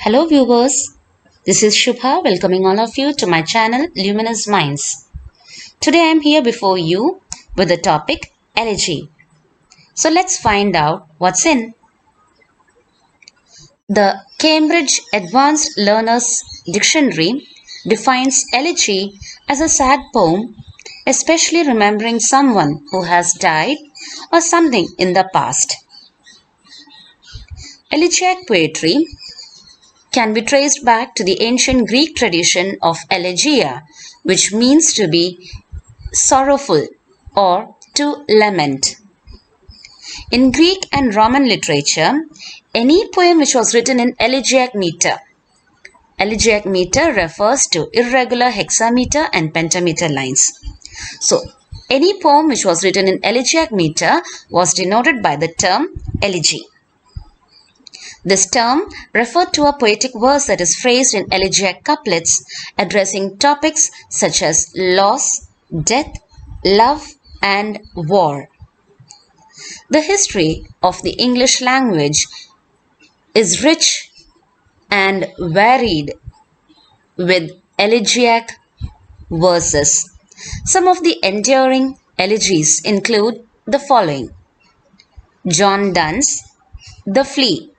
Hello viewers, this is Shubha welcoming all of you to my channel Luminous Minds. Today I am here before you with the topic Elegy. So let's find out what's in. The Cambridge Advanced Learners Dictionary defines elegy as a sad poem, especially remembering someone who has died or something in the past. Elegiac poetry can be traced back to the ancient Greek tradition of elegia, which means to be sorrowful or to lament. In Greek and Roman literature, any poem which was written in elegiac meter refers to irregular hexameter and pentameter lines. So, any poem which was written in elegiac meter was denoted by the term elegy. This term referred to a poetic verse that is phrased in elegiac couplets addressing topics such as loss, death, love, and war. The history of the English language is rich and varied with elegiac verses. Some of the enduring elegies include the following: John Donne's The Flea,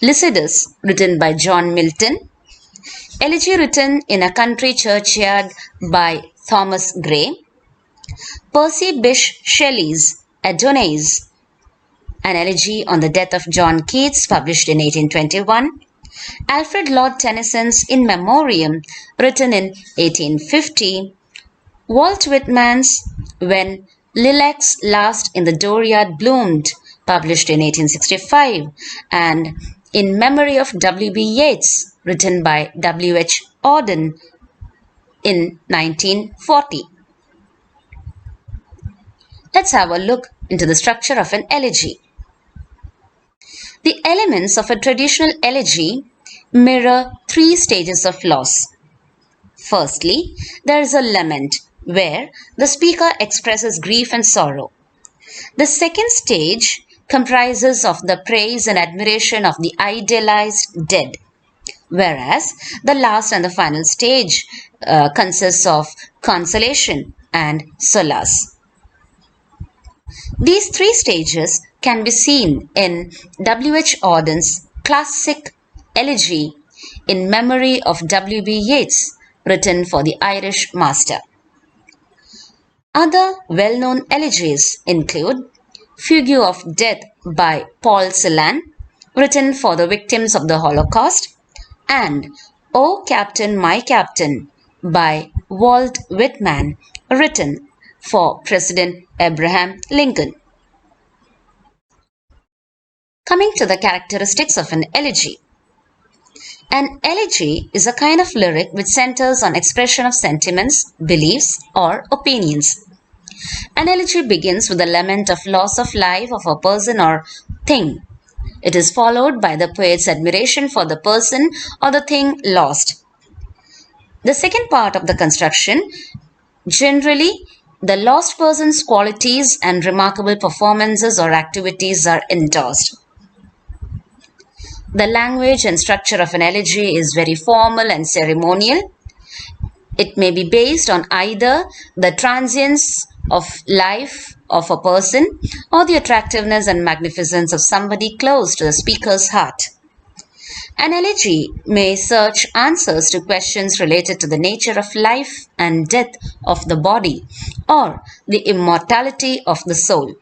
Lycidas, written by John Milton, Elegy written in a country churchyard by Thomas Gray, Percy Bysshe Shelley's Adonais, an elegy on the death of John Keats, published in 1821, Alfred Lord Tennyson's In Memoriam, written in 1850, Walt Whitman's When Lilacs Last in the Dooryard Bloomed, published in 1865, and In Memory of W.B. Yeats, written by W.H. Auden in 1940. Let's have a look into the structure of an elegy. The elements of a traditional elegy mirror three stages of loss. Firstly, there is a lament, where the speaker expresses grief and sorrow. The second stage comprises of the praise and admiration of the idealized dead, whereas the last and the final stage consists of consolation and solace. These three stages can be seen in W.H. Auden's classic elegy In Memory of W.B. Yeats, written for the Irish master. Other well-known elegies include Fugue of Death by Paul Celan, written for the victims of the Holocaust, and O Captain, My Captain by Walt Whitman, written for President Abraham Lincoln. Coming to the characteristics of an elegy. An elegy is a kind of lyric which centers on expression of sentiments, beliefs, or opinions. An elegy begins with the lament of loss of life of a person or thing. It is followed by the poet's admiration for the person or the thing lost. The second part of the construction, generally, the lost person's qualities and remarkable performances or activities are endorsed. The language and structure of an elegy is very formal and ceremonial. It may be based on either the transience of life of a person or the attractiveness and magnificence of somebody close to the speaker's heart. An elegy may search answers to questions related to the nature of life and death of the body or the immortality of the soul.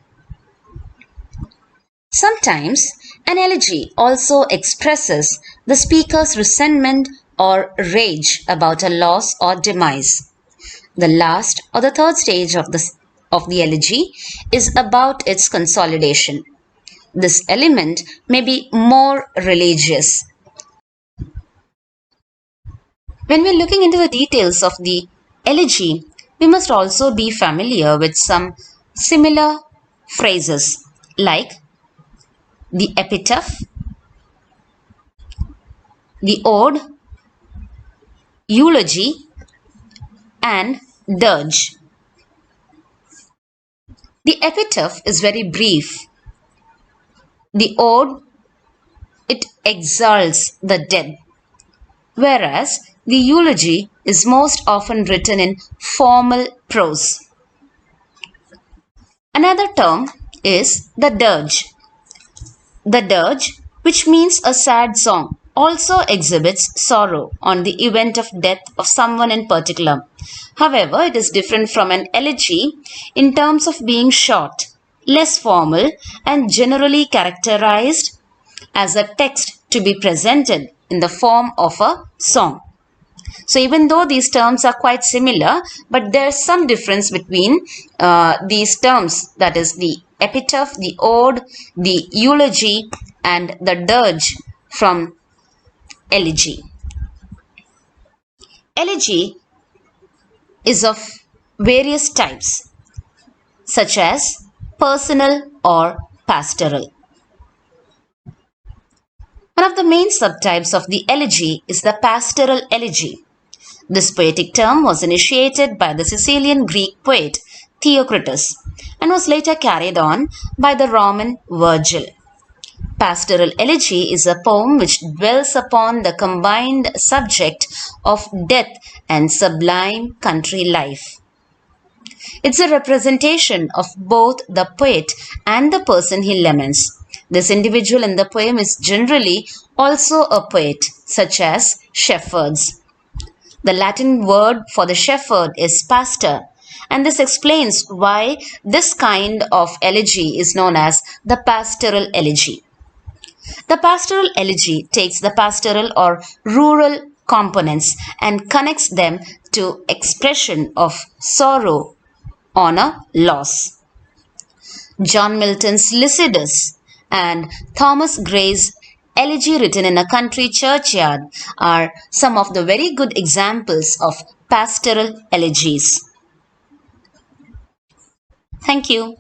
Sometimes an elegy also expresses the speaker's resentment or rage about a loss or demise. The last or the third stage of the elegy is about its consolidation. This element may be more religious. When we're looking into the details of the elegy, we must also be familiar with some similar phrases like the epitaph, the ode, eulogy, and dirge. The epitaph is very brief. The ode it exalts the dead, whereas the eulogy is most often written in formal prose. Another term is the dirge. The dirge, which means a sad song, also exhibits sorrow on the event of death of someone in particular. However, it is different from an elegy in terms of being short, less formal, and generally characterized as a text to be presented in the form of a song. So even though these terms are quite similar, but there's some difference between these terms, that is the epitaph, the ode, the eulogy, and the dirge from elegy. Elegy is of various types, such as personal or pastoral. One of the main subtypes of the elegy is the pastoral elegy. This poetic term was initiated by the Sicilian Greek poet Theocritus and was later carried on by the Roman Virgil. Pastoral elegy is a poem which dwells upon the combined subject of death and sublime country life. It's a representation of both the poet and the person he laments. This individual in the poem is generally also a poet, such as shepherds. The Latin word for the shepherd is pastor, and this explains why this kind of elegy is known as the pastoral elegy. The pastoral elegy takes the pastoral or rural components and connects them to expression of sorrow on a loss. John Milton's Lycidas and Thomas Gray's Elegy written in a country churchyard are some of the very good examples of pastoral elegies. Thank you.